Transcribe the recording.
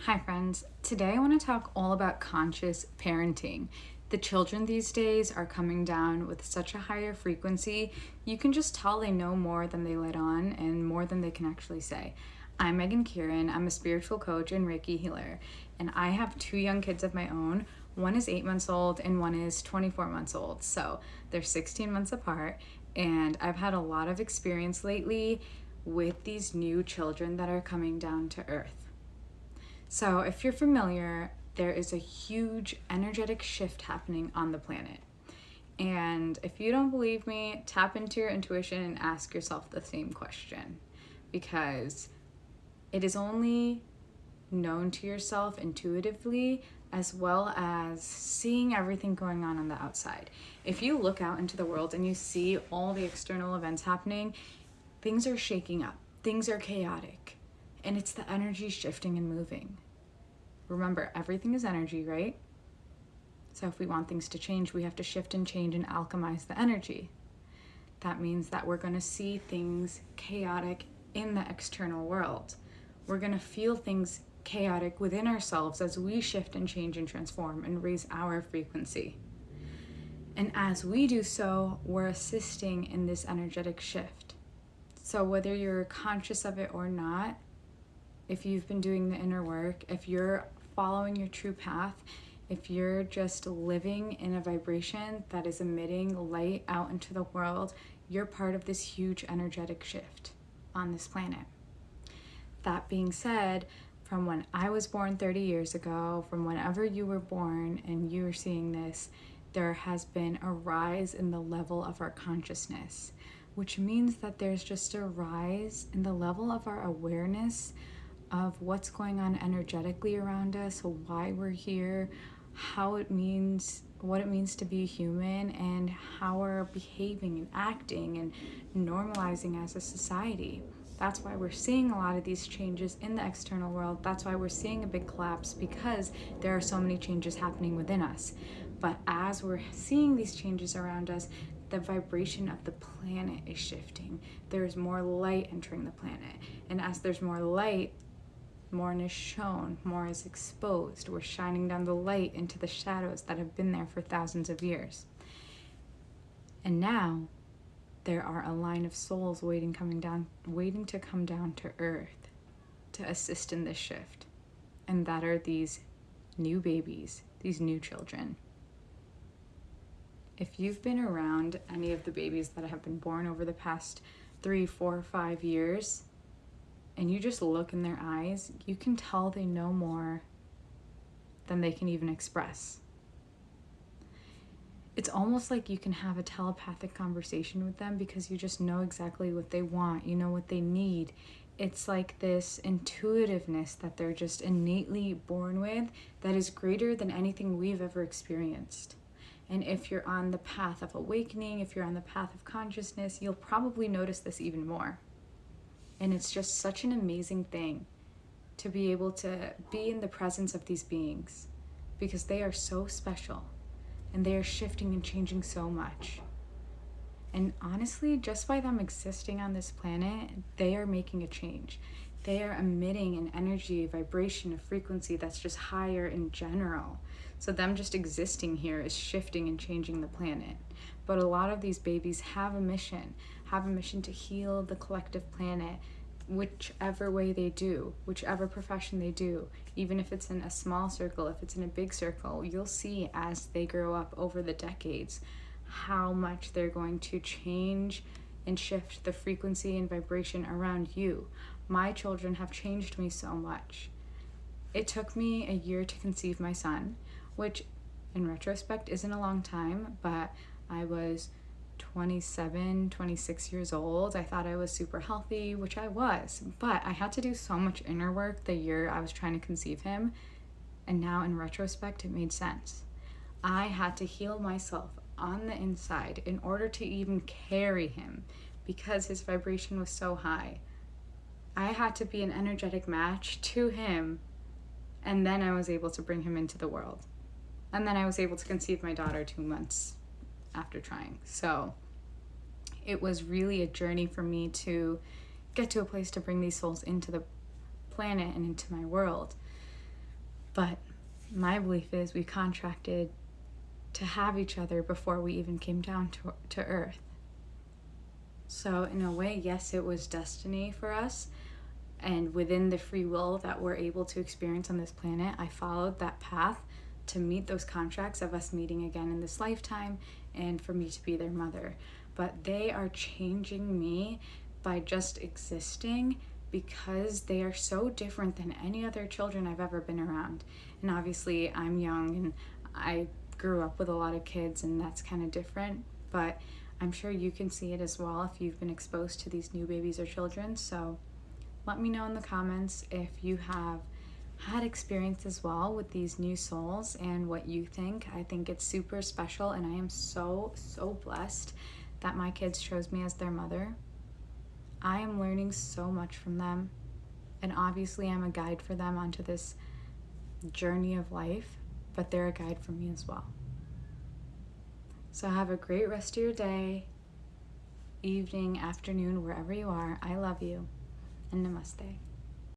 Hi, friends. Today I want to talk all about conscious parenting. The children these days are coming down with such a higher frequency, you can just tell they know more than they let on and more than they can actually say. I'm Megan Kieran. I'm a spiritual coach and Reiki healer, and I have two young kids of my own. One is 8 months old and one is 24 months old. So they're 16 months apart, and I've had a lot of experience lately with these new children that are coming down to earth. So, if you're familiar, there is a huge energetic shift happening on the planet. And if you don't believe me, tap into your intuition and ask yourself the same question. Because it is only known to yourself intuitively as well as seeing everything going on the outside. If you look out into the world and you see all the external events happening, things are shaking up, things are chaotic. And it's the energy shifting and moving. Remember, everything is energy, right? So if we want things to change, we have to shift and change and alchemize the energy. That means that we're going to see things chaotic in the external world. We're going to feel things chaotic within ourselves as we shift and change and transform and raise our frequency. And as we do so, we're assisting in this energetic shift. So whether you're conscious of it or not, if you've been doing the inner work, if you're following your true path, if you're just living in a vibration that is emitting light out into the world, you're part of this huge energetic shift on this planet. That being said, from when I was born 30 years ago, from whenever you were born and you were seeing this, there has been a rise in the level of our consciousness, which means that there's just a rise in the level of our awareness of what's going on energetically around us, why we're here, what it means to be human, and how we're behaving and acting and normalizing as a society. That's why we're seeing a lot of these changes in the external world. That's why we're seeing a big collapse, because there are so many changes happening within us. But as we're seeing these changes around us, the vibration of the planet is shifting. There's more light entering the planet. And as there's more light, more is shown, more is exposed. We're shining down the light into the shadows that have been there for thousands of years. And now there are a line of souls waiting to come down to earth to assist in this shift. And that are these new babies, these new children. If you've been around any of the babies that have been born over the past 3, 4, 5 years, and you just look in their eyes, you can tell they know more than they can even express. It's almost like you can have a telepathic conversation with them because you just know exactly what they want, you know what they need. It's like this intuitiveness that they're just innately born with that is greater than anything we've ever experienced. And if you're on the path of awakening, if you're on the path of consciousness, you'll probably notice this even more. And it's just such an amazing thing to be able to be in the presence of these beings, because they are so special and they are shifting and changing so much. And honestly, just by them existing on this planet, they are making a change. They are emitting an energy, a vibration, a frequency that's just higher in general. So them just existing here is shifting and changing the planet. But a lot of these babies have a mission to heal the collective planet, whichever way they do, whichever profession they do. Even if it's in a small circle, if it's in a big circle, you'll see as they grow up over the decades how much they're going to change and shift the frequency and vibration around you. My children have changed me so much. It took me a year to conceive my son, which in retrospect isn't a long time, but I was 27, 26 years old. I thought I was super healthy, which I was, but I had to do so much inner work the year I was trying to conceive him, and now in retrospect it made sense. I had to heal myself on the inside in order to even carry him, because his vibration was so high. I had to be an energetic match to him, and then I was able to bring him into the world. And then I was able to conceive my daughter 2 months after trying. So it was really a journey for me to get to a place to bring these souls into the planet and into my world. But my belief is we contracted to have each other before we even came down to earth. So in a way, yes, it was destiny for us, and within the free will that we're able to experience on this planet, I followed that path to meet those contracts of us meeting again in this lifetime and for me to be their mother. But they are changing me by just existing because they are so different than any other children I've ever been around. And obviously, I'm young and I grew up with a lot of kids, and that's kind of different, but I'm sure you can see it as well if you've been exposed to these new babies or children. So let me know in the comments if you have had experience as well with these new souls and what you think. I think it's super special, and I am so blessed that my kids chose me as their mother. I am learning so much from them, and obviously I'm a guide for them onto this journey of life, but they're a guide for me as well. So have a great rest of your day, evening, afternoon, wherever you are. I love you, and namaste.